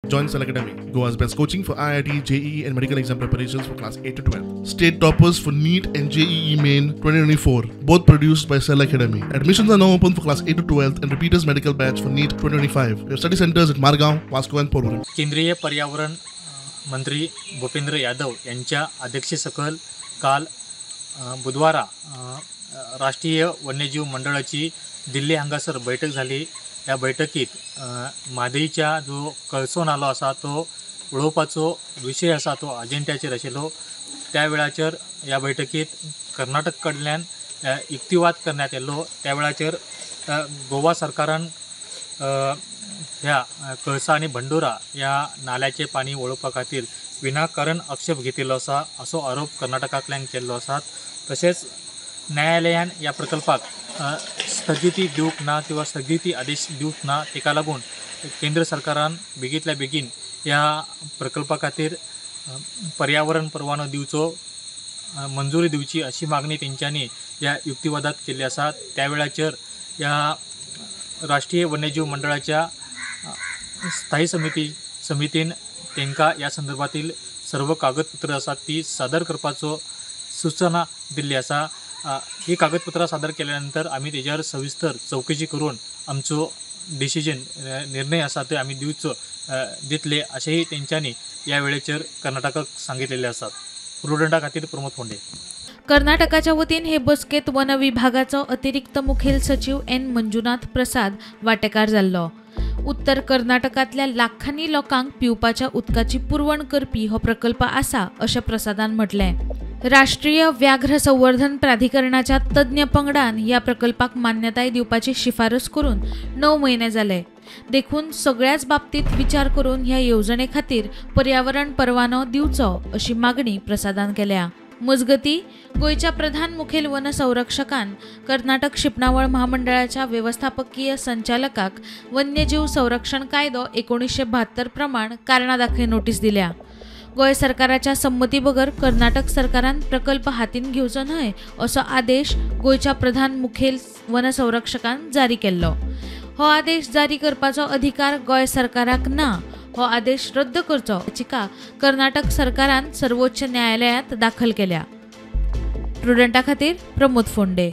Join Select Academy, Goa's best coaching for IIT, JEE and medical exam preparations for class 8 to 12. State toppers for NEET and JEE Main 2024, both produced by Select Academy. Admissions are now open for class 8 to 12th and repeaters medical batch for NEET 2025. We have study centers at Margaon, Vasco and Porvorim. केंद्रीय पर्यावरण मंत्री भूपेंद्र यादव यांच्या अध्यक्षतेखाली काल बुधवारा राष्ट्रीय वन्यजीव मंडळाची दिल्ली हांगासर बैठक झाली। या बैठकीत मादईच्या जो कळसो नालो असा तो उडोवपाचो विषय असा तो अजेंड्याचेर आशिल्लो। त्या वेळाचेर या बैठकीत कर्नाटक कडल्यान युक्तिवाद करण्यात येल्लो। त्या वेळाचेर गोवा सरकारान ह्या कळसा आणि बंडोरा या नाल्याचे पाणी ओळखपा खातीर विनाकारण आक्षेप घेतिल्लो असा असो आरोप कर्नाटकांतल्यान केल्लो आसा। तसेच न्यायालयान या प्रकल्पाक स्थगिती दिवंक ना किंवा स्थगिती आदेश दिवंक ना, तेका लागून केंद्र सरकारान बेगींतल्या बेगीन या प्रकल्पा खातीर पर्यावरण परवानो दिवचो, मंजुरी दिवची अशी मागणी तेंच्यांनी या युक्तिवादात केल्ली आसा। त्या वेळाचेर या राष्ट्रीय वन्यजीव मंडळाच्या स्थायी समितीन तेंका या संदर्भातील सर्व कागदपत्र आसात ती सादर करपाचो सूचना दिल्ली आसा। ही कागदपत्रां सादर केल्यानंतर आम्ही तेजेर सविस्तर चौकशी करून आमचो डिसिजन निर्णय आसा तो आम्ही दितले अशेंही तेंच्यांनी या वेळेचेर कर्नाटकाक सांगितलेले आसात। प्रुडंटा खातीर प्रमोद फोंडे। कर्नाटकाच्या वतीन हे बसकेत वन विभागाचो अतिरिक्त मुखेल सचिव एन मंजुनाथ प्रसाद वांटेकार जाल्लो। उत्तर कर्नाटकातल्या लाखांनी लोकांक पिवपाच्या उदकाची पुरवण करपी हो प्रकल्प आसा अशें प्रसादान म्हटलें। राष्ट्रीय व्याघ्र संवर्धन प्राधिकरणाच्या तज्ञ पंगडान या प्रकल्पाक मान्यताय दिवपाची शिफारस करून 9 महिने जाले। देखून सगळ्याच बाबतीत विचार करून ह्या येवजणे खातीर पर्यावरण परवानो दिवचो अशी मागणी प्रसादान केल्या। मजगती गोयच्या प्रधान मुखेल वन संरक्षकान कर्नाटक शिपणावळ महामंडळाच्या व्यवस्थापकीय संचालकाक वन्यजीव संरक्षण कायदो 1972 प्रमाण कारणां दाखय नोटीस दिल्या। गोय सरकाराच्या संमती बगर कर्नाटक सरकारान प्रकल्प हातीन घेवचो न्हय असो आदेश गोयच्या प्रधान मुखेल वन संरक्षकान जारी केल्लो। हो आदेश जारी करपाचो अधिकार गोय सरकाराक ना। हो आदेश रद्द करचो याचिका कर्नाटक सरकारान सर्वोच्च न्यायालयात दाखल केल्या। प्रुडंटा खातीर प्रमोद फोंडे।